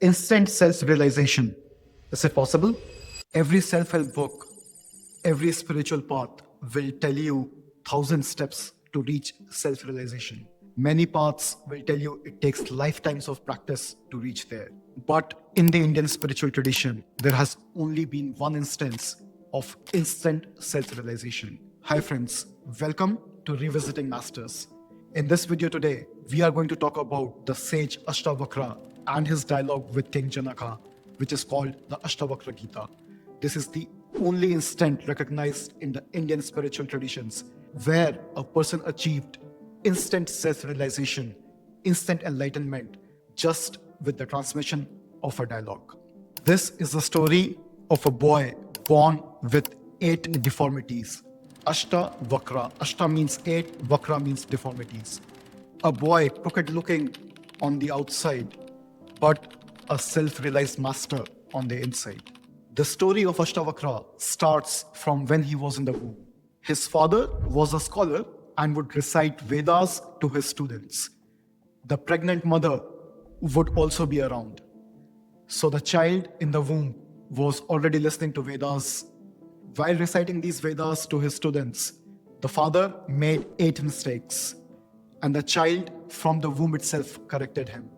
instant self-realization. Is it possible? Every self-help book, every spiritual path will tell you 1,000 steps to reach self-realization. Many paths will tell you it takes lifetimes of practice to reach there. But in the Indian spiritual tradition, there has only been one instance of instant self-realization. Hi friends, welcome to Revisiting Masters. In this video today, we are going to talk about the sage Ashtavakra and his dialogue with King Janaka, which is called the Ashtavakra Gita. This is the only instant recognized in the Indian spiritual traditions where a person achieved instant self-realization, instant enlightenment, just with the transmission of a dialogue. This is the story of a boy born with 8 deformities. Ashtavakra. Ashta means 8, Vakra means deformities. A boy crooked looking on the outside, but a self-realized master on the inside. The story of Ashtavakra starts from when he was in the womb. His father was a scholar and would recite Vedas to his students. The pregnant mother would also be around. So the child in the womb was already listening to Vedas. While reciting these Vedas to his students, the father made 8 mistakes, and the child from the womb itself corrected him.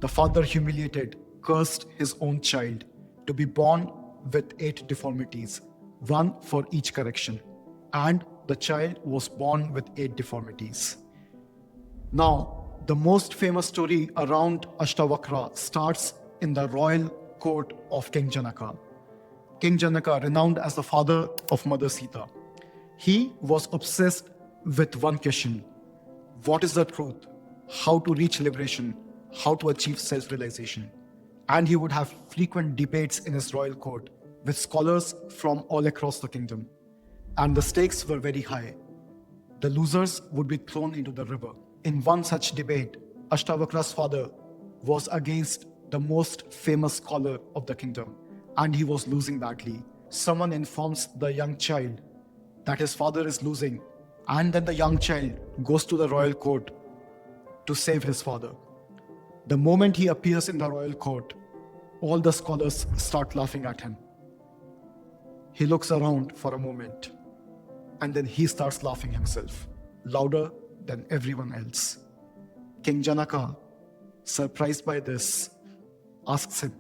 The father, humiliated, cursed his own child to be born with 8 deformities, one for each correction. And the child was born with 8 deformities. Now, the most famous story around Ashtavakra starts in the royal court of King Janaka. King Janaka, renowned as the father of Mother Sita, he was obsessed with one question: what is the truth? How to reach liberation? How to achieve self-realization? And he would have frequent debates in his royal court with scholars from all across the kingdom. And the stakes were very high. The losers would be thrown into the river. In one such debate, Ashtavakra's father was against the most famous scholar of the kingdom, and he was losing badly. Someone informs the young child that his father is losing, and then the young child goes to the royal court to save his father. The moment he appears in the royal court, all the scholars start laughing at him. He looks around for a moment, and then he starts laughing himself, louder than everyone else. King Janaka, surprised by this, asks him,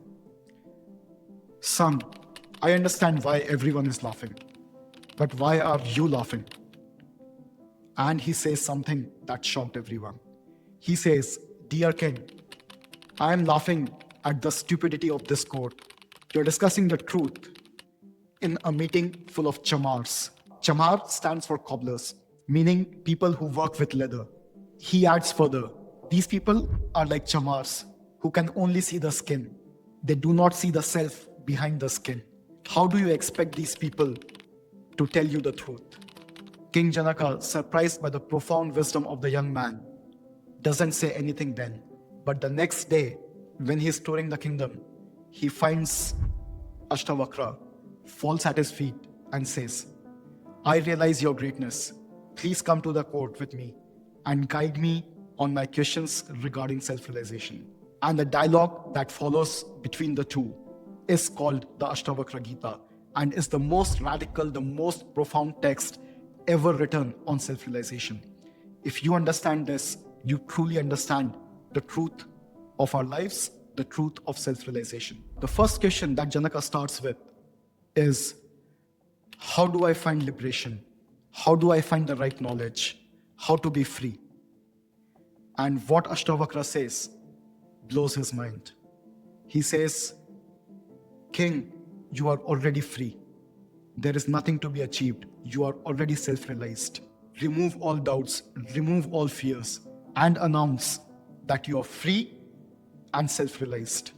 "Son, I understand why everyone is laughing, but why are you laughing?" And he says something that shocked everyone. He says, "Dear king, I am laughing at the stupidity of this court. You're discussing the truth in a meeting full of chamars." Chamar stands for cobblers, meaning people who work with leather. He adds further, these people are like chamars who can only see the skin. They do not see the self behind the skin. How do you expect these people to tell you the truth? King Janaka, surprised by the profound wisdom of the young man, doesn't say anything then. But the next day, when he is touring the kingdom, he finds Ashtavakra, falls at his feet and says, "I realize your greatness. Please come to the court with me and guide me on my questions regarding self-realization." And the dialogue that follows between the two is called the Ashtavakra Gita and is the most radical, the most profound text ever written on self-realization. If you understand this, you truly understand the truth of our lives, the truth of self-realization. The first question that Janaka starts with is, how do I find liberation? How do I find the right knowledge? How to be free? And what Ashtavakra says blows his mind. He says, "King, you are already free. There is nothing to be achieved. You are already self-realized. Remove all doubts, remove all fears, and announce that you are free and self-realized."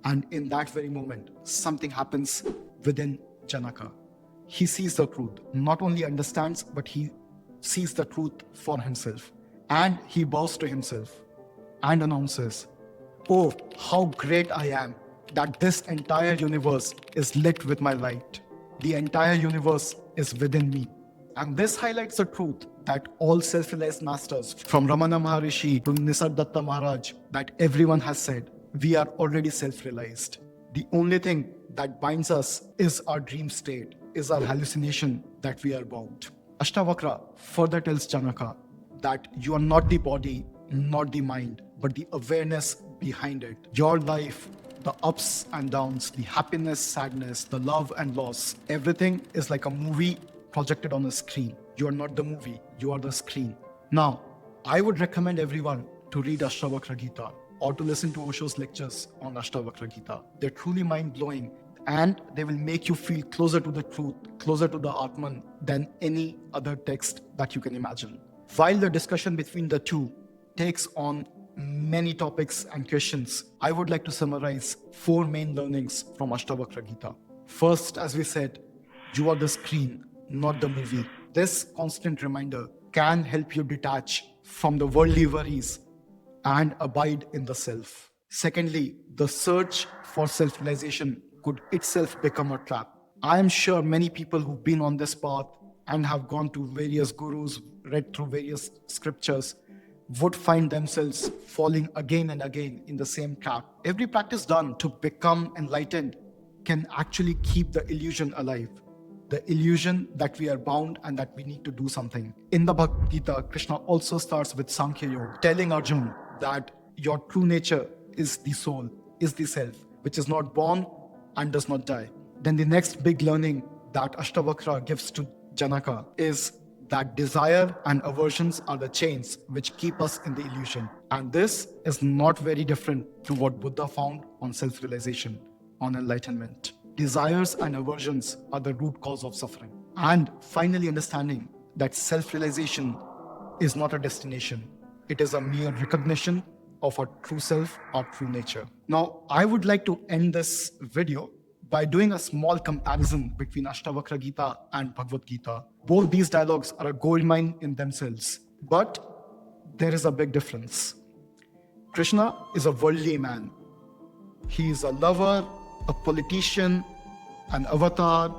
And in that very moment, something happens within Janaka. He sees the truth, not only understands, but he sees the truth for himself. And he bows to himself and announces, "Oh, how great I am that this entire universe is lit with my light. The entire universe is within me." And this highlights the truth that all self-realized masters, from Ramana Maharishi to Nisargadatta Maharaj, that everyone has said, we are already self-realized. The only thing that binds us is our dream state, is our hallucination that we are bound. Ashtavakra further tells Janaka that you are not the body, not the mind, but the awareness behind it. Your life, the ups and downs, the happiness, sadness, the love and loss, everything is like a movie projected on a screen. You are not the movie, you are the screen. Now, I would recommend everyone to read Ashtavakra Gita or to listen to Osho's lectures on Ashtavakra Gita. They're truly mind-blowing and they will make you feel closer to the truth, closer to the Atman than any other text that you can imagine. While the discussion between the two takes on many topics and questions, I would like to summarize 4 main learnings from Ashtavakra Gita. First, as we said, you are the screen, not the movie. This constant reminder can help you detach from the worldly worries and abide in the self. Secondly, the search for self-realization could itself become a trap. I am sure many people who've been on this path and have gone to various gurus, read through various scriptures, would find themselves falling again and again in the same trap. Every practice done to become enlightened can actually keep the illusion alive. The illusion that we are bound and that we need to do something. In the Bhagavad Gita, Krishna also starts with Sankhya Yoga, telling Arjuna that your true nature is the soul, is the self, which is not born and does not die. Then the next big learning that Ashtavakra gives to Janaka is that desire and aversions are the chains which keep us in the illusion. And this is not very different to what Buddha found on self-realization, on enlightenment. Desires and aversions are the root cause of suffering. And finally understanding that self-realization is not a destination. It is a mere recognition of our true self, our true nature. Now, I would like to end this video by doing a small comparison between Ashtavakra Gita and Bhagavad Gita. Both these dialogues are a goldmine in themselves, but there is a big difference. Krishna is a worldly man. He is a lover, a politician, an avatar.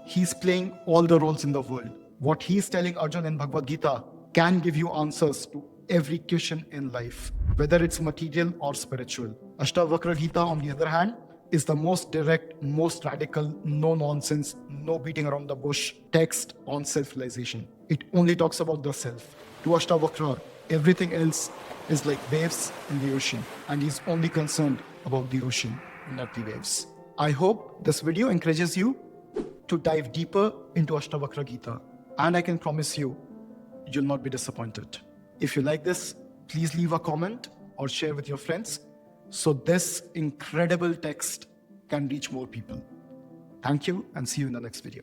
He's playing all the roles in the world. What he's telling Arjuna in Bhagavad Gita can give you answers to every question in life, whether it's material or spiritual. Ashtavakra Gita, on the other hand, is the most direct, most radical, no nonsense, no beating around the bush text on self-realization. It only talks about the self. To Ashtavakra, everything else is like waves in the ocean, and he's only concerned about the ocean, not the waves. I hope this video encourages you to dive deeper into Ashtavakra Gita, and I can promise you, you'll not be disappointed. If you like this, please leave a comment or share with your friends so this incredible text can reach more people. Thank you and see you in the next video.